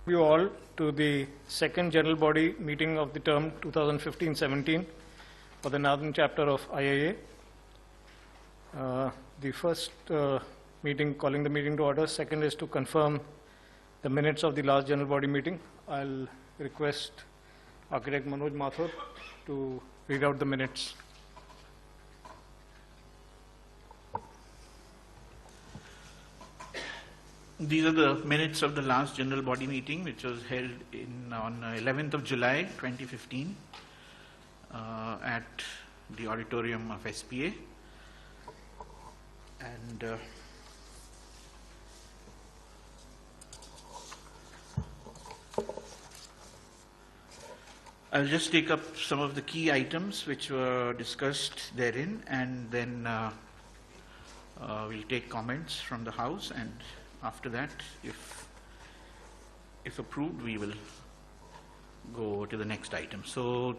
You all to the second general body meeting of the term 2015-17 for the Northern Chapter of IIA. The first meeting, calling the meeting to order. Second is to confirm the minutes of the last general body meeting. I'll request Architect Manoj Mathur to read out the minutes. These are the minutes of the last general body meeting, which was held on 11th of July 2015 at the auditorium of SPA. And I'll just take up some of the key items which were discussed therein, and then we'll take comments from the House, and after that, if approved, we will go to the next item. So,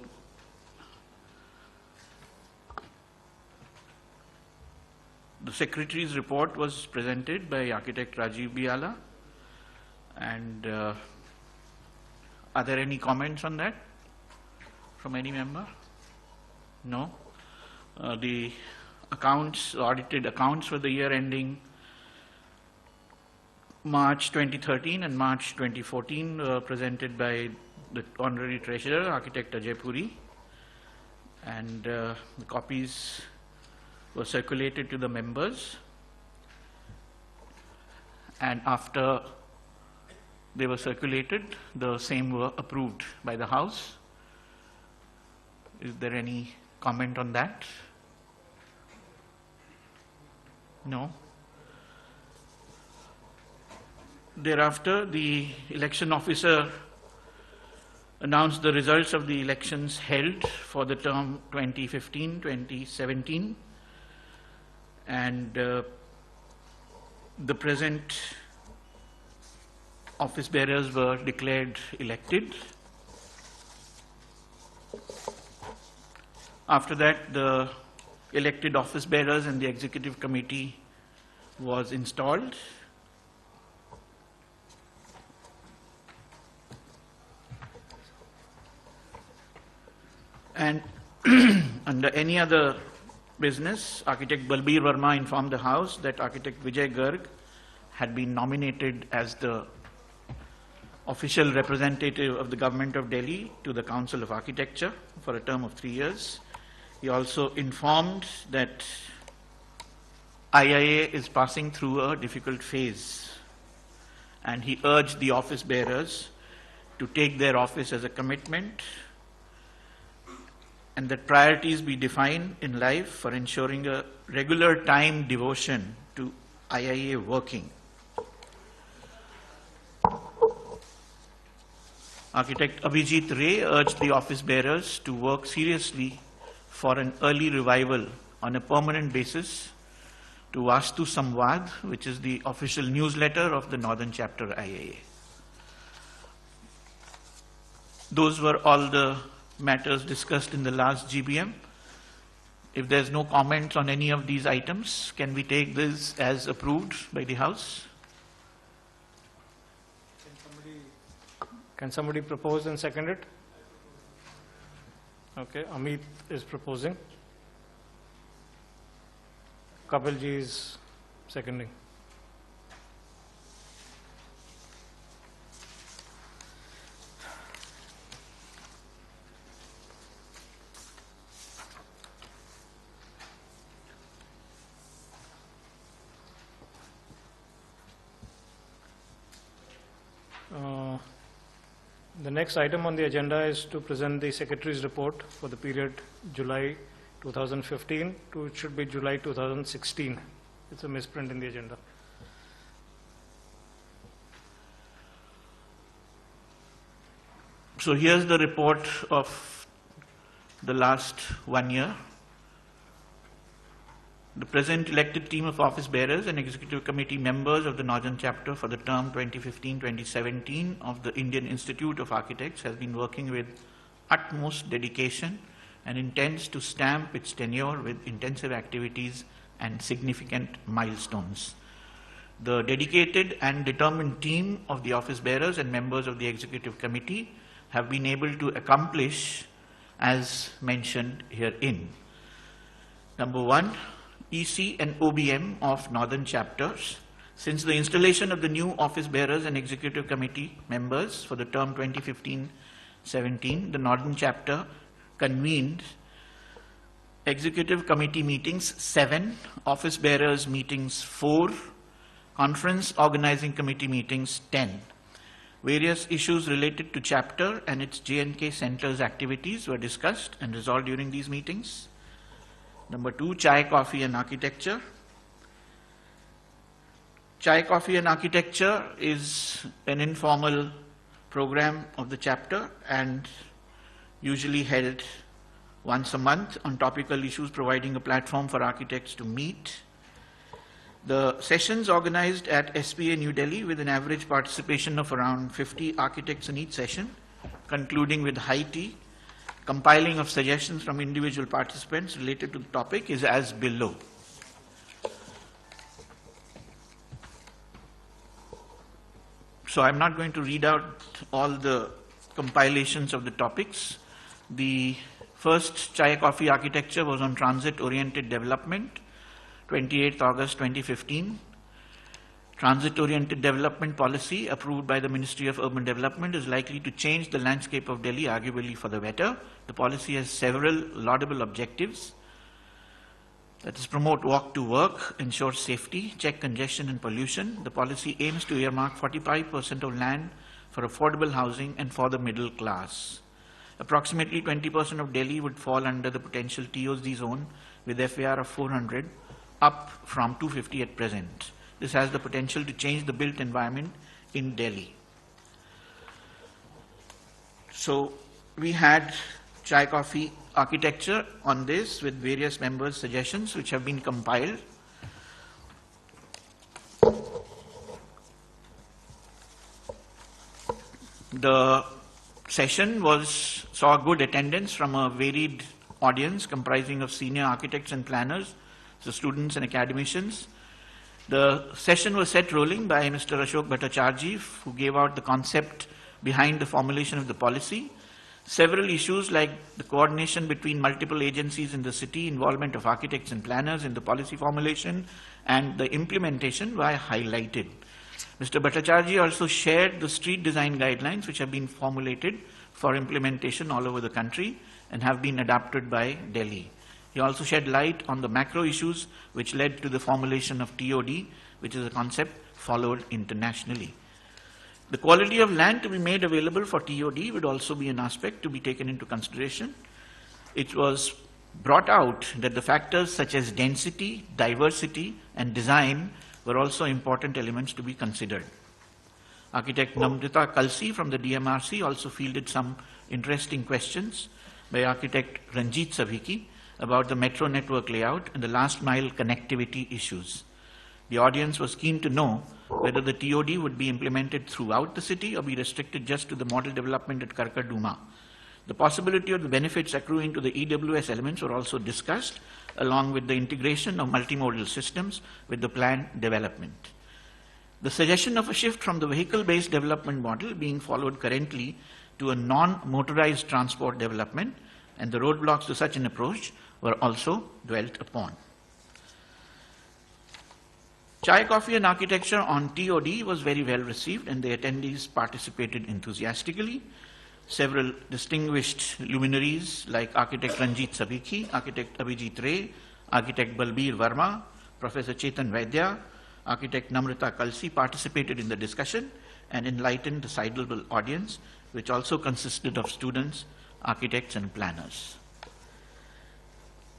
the Secretary's report was presented by Architect Rajiv Biala, and are there any comments on that from any member? No? The accounts, audited accounts for the year ending March 2013 and March 2014 were presented by the Honorary Treasurer, Architect Ajay Puri, and the copies were circulated to the members, and after they were circulated, the same were approved by the House. Is there any comment on that? No? Thereafter, the election officer announced the results of the elections held for the term 2015-2017, and the present office bearers were declared elected. After that, the elected office bearers and the executive committee was installed. And under any other business, Architect Balbir Verma informed the House that Architect Vijay Garg had been nominated as the official representative of the Government of Delhi to the Council of Architecture for a term of 3 years. He also informed that IIA is passing through a difficult phase, and he urged the office bearers to take their office as a commitment, and that priorities be defined in life for ensuring a regular time devotion to IIA working. Architect Abhijit Ray urged the office bearers to work seriously for an early revival on a permanent basis to Vastu Samvad, which is the official newsletter of the Northern Chapter IIA. Those were all the matters discussed in the last GBM. If there's no comments on any of these items, can we take this as approved by the House? Can somebody propose and second it? Okay, Amit is proposing. Kapilji is seconding. The next item on the agenda is to present the Secretary's report for the period July 2015 to, it should be July 2016. It's a misprint in the agenda. So here's the report of the last 1 year. The present elected team of office bearers and executive committee members of the Northern Chapter for the term 2015-2017 of the Indian Institute of Architects has been working with utmost dedication and intends to stamp its tenure with intensive activities and significant milestones. The dedicated and determined team of the office bearers and members of the executive committee have been able to accomplish as mentioned herein. Number one, EC and OBM of Northern chapters. Since the installation of the new office bearers and executive committee members for the term 2015-17, the Northern chapter convened executive committee meetings 7, office bearers meetings 4, conference organizing committee meetings 10. Various issues related to chapter and its J&K centers activities were discussed and resolved during these meetings. Number 2, Chai, Coffee and Architecture. Chai, Coffee and Architecture is an informal program of the chapter and usually held once a month on topical issues, providing a platform for architects to meet. The sessions organized at SPA New Delhi with an average participation of around 50 architects in each session, concluding with high tea. Compiling of suggestions from individual participants related to the topic is as below. So I'm not going to read out all the compilations of the topics. The first Chai Coffee Architecture was on transit-oriented development, 28th August 2015. Transit-oriented development policy approved by the Ministry of Urban Development is likely to change the landscape of Delhi, arguably for the better. The policy has several laudable objectives. That is, promote walk to work, ensure safety, check congestion and pollution. The policy aims to earmark 45% of land for affordable housing and for the middle class. Approximately 20% of Delhi would fall under the potential TOZ zone with FAR of 400, up from 250 at present. This has the potential to change the built environment in Delhi. So we had Chai Coffee Architecture on this with various members' suggestions which have been compiled. The session saw good attendance from a varied audience comprising of senior architects and planners, so students and academicians. The session was set rolling by Mr. Ashok Bhattacharjee, who gave out the concept behind the formulation of the policy. Several issues like the coordination between multiple agencies in the city, involvement of architects and planners in the policy formulation, and the implementation were highlighted. Mr. Bhattacharjee also shared the street design guidelines which have been formulated for implementation all over the country and have been adopted by Delhi. He also shed light on the macro issues which led to the formulation of TOD, which is a concept followed internationally. The quality of land to be made available for TOD would also be an aspect to be taken into consideration. It was brought out that the factors such as density, diversity, and design were also important elements to be considered. Architect Namrita Kalsi from the DMRC also fielded some interesting questions by architect Ranjit Saviki about the metro network layout and the last mile connectivity issues. The audience was keen to know whether the TOD would be implemented throughout the city or be restricted just to the model development at Karkarduma. The possibility of the benefits accruing to the EWS elements were also discussed, along with the integration of multimodal systems with the planned development. The suggestion of a shift from the vehicle-based development model being followed currently to a non-motorized transport development and the roadblocks to such an approach were also dwelt upon. Chai, Coffee and Architecture on TOD was very well received and the attendees participated enthusiastically. Several distinguished luminaries like architect Ranjit Saviki, architect Abhijit Ray, architect Balbir Verma, Professor Chetan Vaidya, architect Namrita Kalsi participated in the discussion and enlightened the sizable audience, which also consisted of students, architects and planners.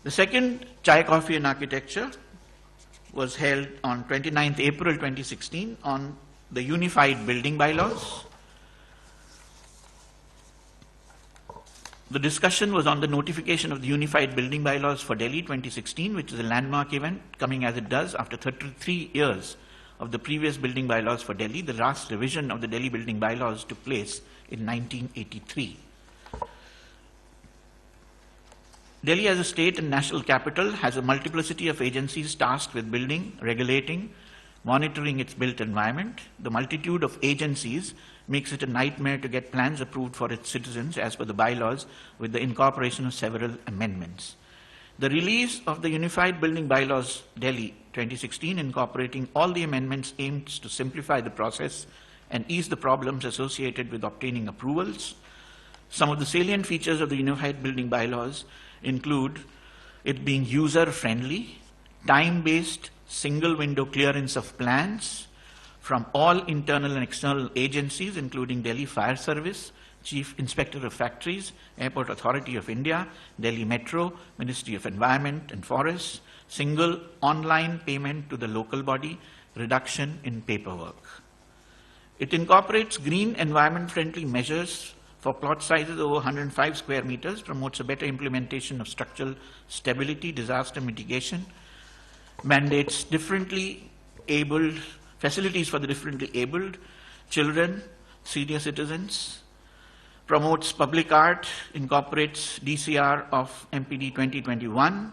The second Chai, Coffee and Architecture was held on 29th April 2016 on the Unified Building Bylaws. The discussion was on the notification of the Unified Building Bylaws for Delhi 2016, which is a landmark event coming as it does after 33 years of the previous building bylaws for Delhi. The last revision of the Delhi building bylaws took place in 1983. Delhi as a state and national capital has a multiplicity of agencies tasked with building, regulating, monitoring its built environment. The multitude of agencies makes it a nightmare to get plans approved for its citizens as per the bylaws, with the incorporation of several amendments. The release of the Unified Building Bylaws, Delhi, 2016, incorporating all the amendments aims to simplify the process and ease the problems associated with obtaining approvals. Some of the salient features of the Unified Building Bylaws include it being user-friendly, time-based, single-window clearance of plans from all internal and external agencies, including Delhi Fire Service, Chief Inspector of Factories, Airport Authority of India, Delhi Metro, Ministry of Environment and Forests, single online payment to the local body, reduction in paperwork. It incorporates green environment-friendly measures for plot sizes over 105 square meters, promotes a better implementation of structural stability, disaster mitigation, mandates differently abled facilities for the differently abled, children, senior citizens, promotes public art, incorporates DCR of MPD 2021,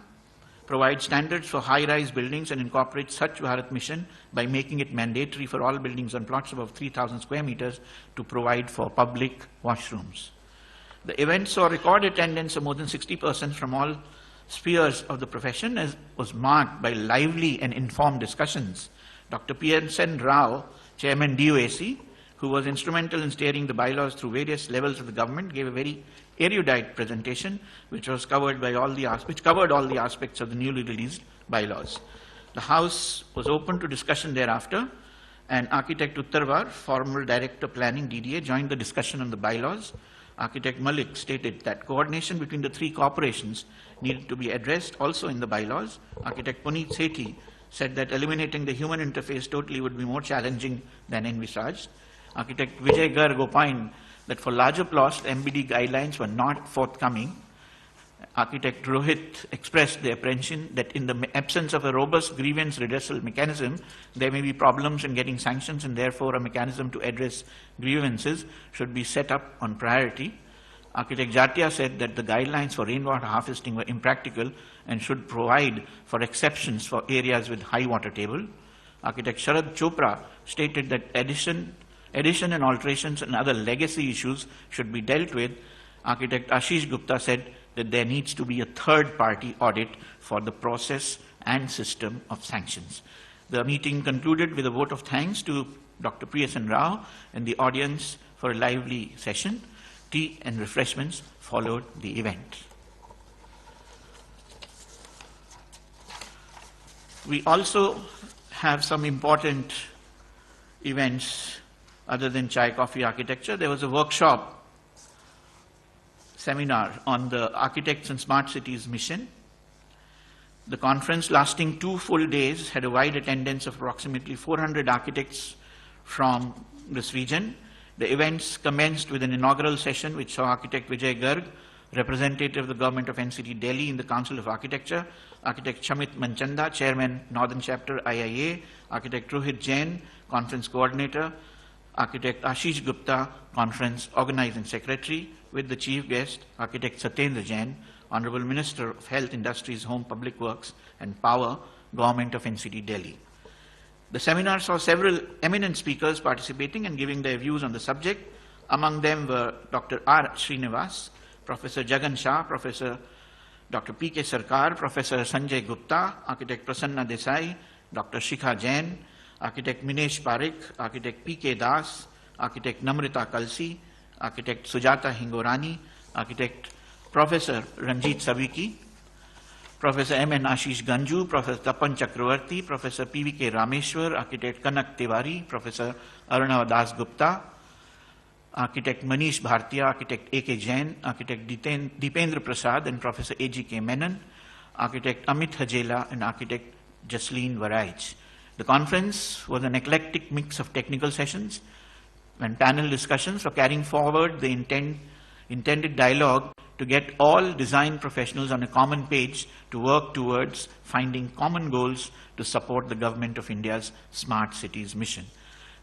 provides standards for high-rise buildings and incorporates Swachh Bharat mission by making it mandatory for all buildings on plots above 3,000 square meters to provide for public washrooms. The event saw record attendance of more than 60% from all spheres of the profession, as was marked by lively and informed discussions. Dr. P.N. Rao, Chairman DOAC, who was instrumental in steering the bylaws through various levels of the government, gave a very erudite presentation which covered all the aspects of the newly released bylaws. The House was open to discussion thereafter, and Architect Uttarwar, former Director Planning DDA, joined the discussion on the bylaws. Architect Malik stated that coordination between the three corporations needed to be addressed also in the bylaws. Architect Puneet Sethi said that eliminating the human interface totally would be more challenging than envisaged. Architect Vijay Garg opined that for larger plots, the MBD guidelines were not forthcoming. Architect Rohit expressed the apprehension that in the absence of a robust grievance redressal mechanism, there may be problems in getting sanctions, and therefore a mechanism to address grievances should be set up on priority. Architect Jatia said that the guidelines for rainwater harvesting were impractical and should provide for exceptions for areas with high water table. Architect Sharad Chopra stated that addition and alterations and other legacy issues should be dealt with. Architect Ashish Gupta said that there needs to be a third-party audit for the process and system of sanctions. The meeting concluded with a vote of thanks to Dr. P.S.N. Rao and the audience for a lively session. Tea and refreshments followed the event. We also have some important events other than chai, coffee, architecture. There was a workshop seminar on the Architects and Smart Cities mission. The conference, lasting 2 full days, had a wide attendance of approximately 400 architects from this region. The events commenced with an inaugural session which saw Architect Vijay Garg, representative of the Government of NCT Delhi in the Council of Architecture, Architect Shamit Manchanda, Chairman, Northern Chapter, IIA, Architect Rohit Jain, Conference Coordinator, Architect Ashish Gupta, Conference Organizing Secretary, with the Chief Guest, Architect Satyendra Jain, Honorable Minister of Health, Industries, Home, Public Works and Power, Government of NCT Delhi. The seminar saw several eminent speakers participating and giving their views on the subject. Among them were Dr. R. Srinivas, Professor Jagan Shah, Professor Dr. P.K. Sarkar, Professor Sanjay Gupta, Architect Prasanna Desai, Dr. Shikha Jain, Architect Minesh Parekh, Architect P.K. Das, Architect Namrita Kalsi, Architect Sujata Hingorani, Architect Professor Ranjit Saviki, Professor M.N. Ashish Ganju, Professor Tapan Chakravarti, Professor P.V.K. Rameshwar, Architect Kanak Tiwari, Professor Arunava Das Gupta, Architect Manish Bhartiya, Architect A.K. Jain, Architect Deependra Prasad and Professor A.G.K. Menon, Architect Amit Hajela and Architect Jasleen Varaij. The conference was an eclectic mix of technical sessions and panel discussions for carrying forward the intended dialogue to get all design professionals on a common page to work towards finding common goals to support the Government of India's Smart Cities mission.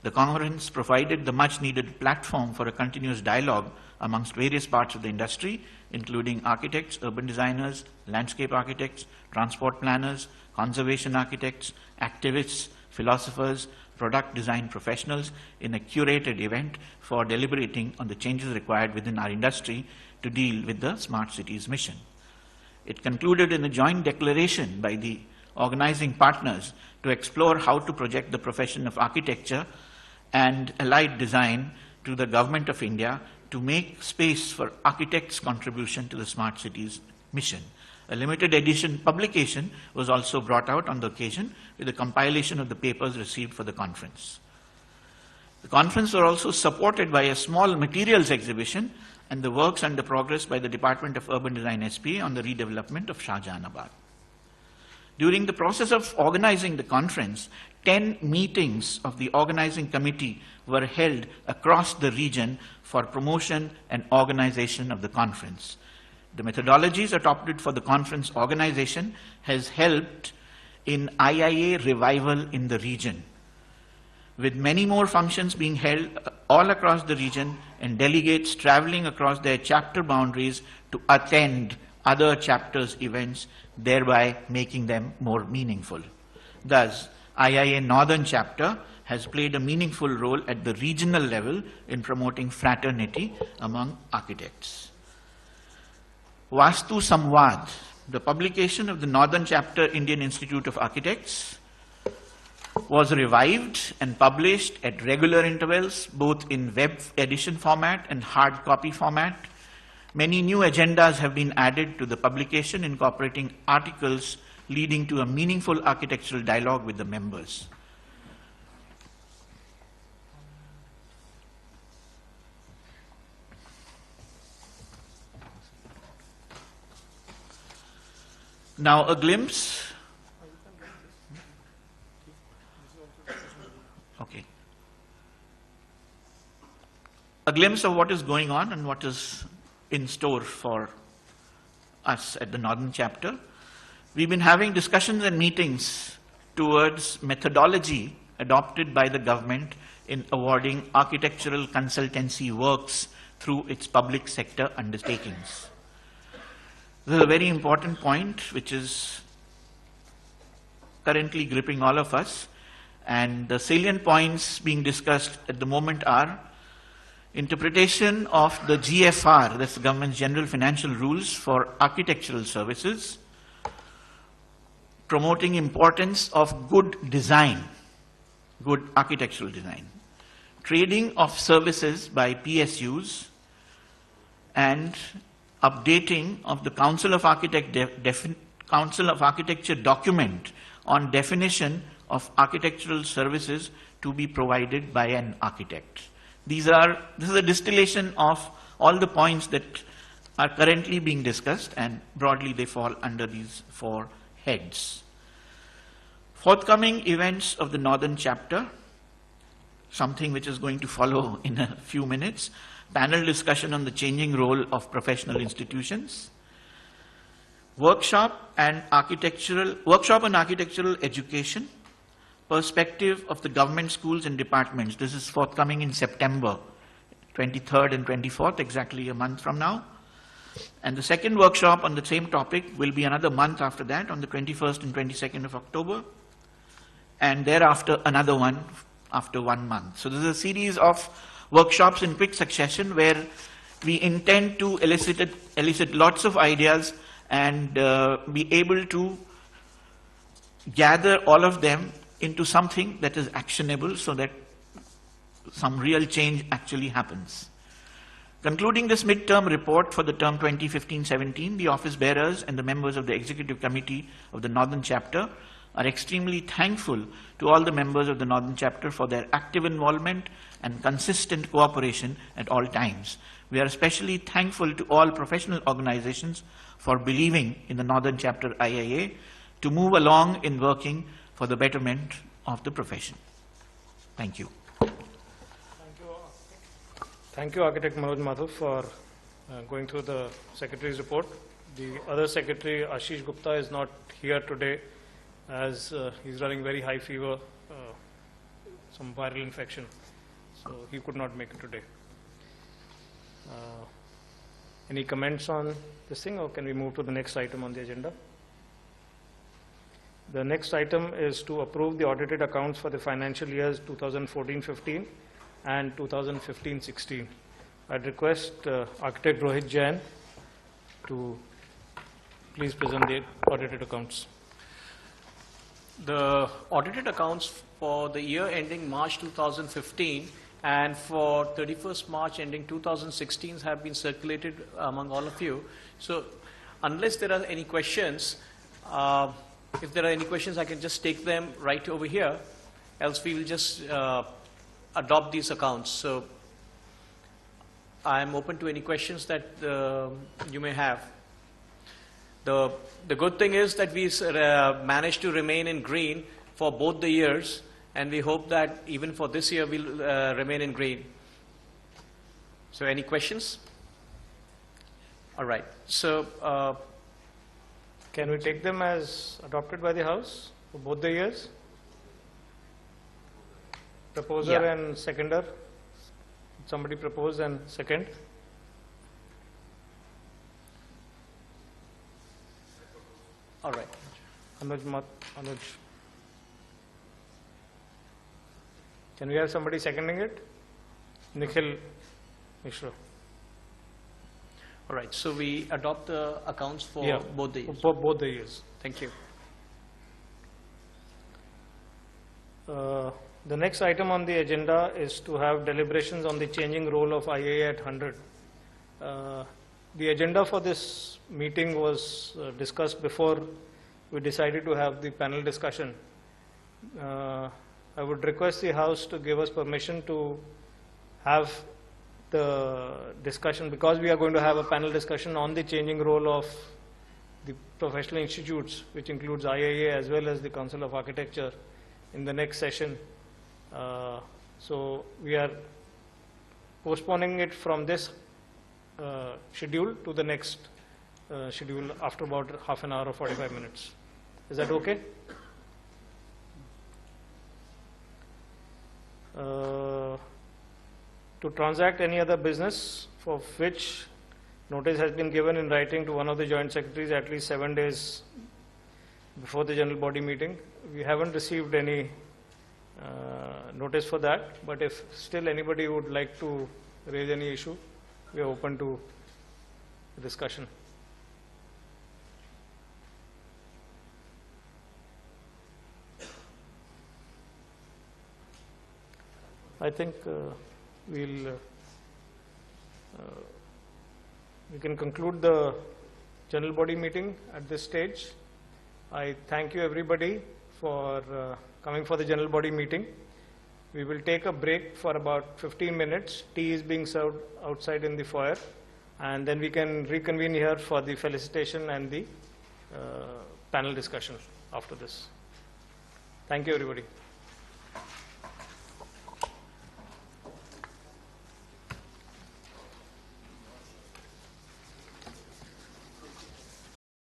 The conference provided the much-needed platform for a continuous dialogue amongst various parts of the industry, including architects, urban designers, landscape architects, transport planners, conservation architects, activists, philosophers, product design professionals in a curated event for deliberating on the changes required within our industry to deal with the smart cities mission. It concluded in a joint declaration by the organizing partners to explore how to project the profession of architecture and allied design to the Government of India to make space for architects' contribution to the smart cities mission. A limited edition publication was also brought out on the occasion with a compilation of the papers received for the conference. The conference was also supported by a small materials exhibition and the works under progress by the Department of Urban Design SPA on the redevelopment of Shahjahanabad. During the process of organizing the conference, 10 meetings of the organizing committee were held across the region for promotion and organization of the conference. The methodologies adopted for the conference organization has helped in IIA revival in the region, with many more functions being held all across the region and delegates traveling across their chapter boundaries to attend other chapters' events, thereby making them more meaningful. Thus, IIA Northern Chapter has played a meaningful role at the regional level in promoting fraternity among architects. Vastu Samvad, the publication of the Northern Chapter Indian Institute of Architects, was revived and published at regular intervals, both in web edition format and hard copy format. Many new agendas have been added to the publication, incorporating articles leading to a meaningful architectural dialogue with the members. Now a glimpse. Okay. A glimpse of what is going on and what is in store for us at the Northern Chapter. We've been having discussions and meetings towards methodology adopted by the government in awarding architectural consultancy works through its public sector undertakings. This is a very important point which is currently gripping all of us, and the salient points being discussed at the moment are interpretation of the GFR, that's the government's general financial rules for architectural services, promoting importance of good design, good architectural design, trading of services by PSUs, and updating of the Council of Architecture document on definition of architectural services to be provided by an architect. This is a distillation of all the points that are currently being discussed, and broadly they fall under these 4 heads. Forthcoming events of the Northern Chapter, something which is going to follow in a few minutes. Panel discussion on the changing role of professional institutions. Workshop on architectural education. Perspective of the government schools and departments. This is forthcoming in September 23rd and 24th, exactly a month from now. And the second workshop on the same topic will be another month after that, on the 21st and 22nd of October. And thereafter another one after 1 month. So this is a series of workshops in quick succession where we intend to elicit lots of ideas and be able to gather all of them into something that is actionable so that some real change actually happens. Concluding this midterm report for the term 2015-17, the office bearers and the members of the Executive Committee of the Northern Chapter are extremely thankful to all the members of the Northern Chapter for their active involvement and consistent cooperation at all times. We are especially thankful to all professional organizations for believing in the Northern Chapter IIA to move along in working for the betterment of the profession. Thank you. Thank you, Architect Manoj Madhav, for going through the Secretary's report. The other Secretary, Ashish Gupta, is not here today as he's running very high fever, some viral infection, so he could not make it today. Any comments on this thing, or can we move to the next item on the agenda? The next item is to approve the audited accounts for the financial years 2014-15 and 2015-16. I'd request Architect Rohit Jain to please present the audited accounts. The audited accounts for the year ending March 2015 and for 31st March ending 2016 have been circulated among all of you. So unless there are any questions, if there are any questions, I can just take them right over here. Else we will just adopt these accounts. So I am open to any questions that you may have. The good thing is that we managed to remain in green for both the years, and we hope that even for this year we'll remain in green. So any questions? All right. So can we take them as adopted by the House for both the years? Proposer Yeah. and seconder. Somebody propose and second. all right. Anuj. Can we have somebody seconding it? Nikhil Mishra. All right. So we adopt the accounts for Yeah, both the years. for both the years. Thank you. The next item on the agenda is to have deliberations on the changing role of IIA at 100. The agenda for this meeting was discussed before we decided to have the panel discussion. I would request the House to give us permission to have the discussion, because we are going to have a panel discussion on the changing role of the professional institutes, which includes IIA as well as the Council of Architecture, in the next session. So we are postponing it from this schedule to the next schedule after about half an hour or 45 minutes. Is that okay? To transact any other business for which notice has been given in writing to one of the joint secretaries at least 7 days before the general body meeting. We haven't received any notice for that, but if still anybody would like to raise any issue, we are open to discussion. I think we can conclude the general body meeting at this stage. I thank you everybody for coming for the general body meeting. We will take a break for about 15 minutes. Tea is being served outside in the foyer, and then we can reconvene here for the felicitation and the panel discussion after this. Thank you everybody.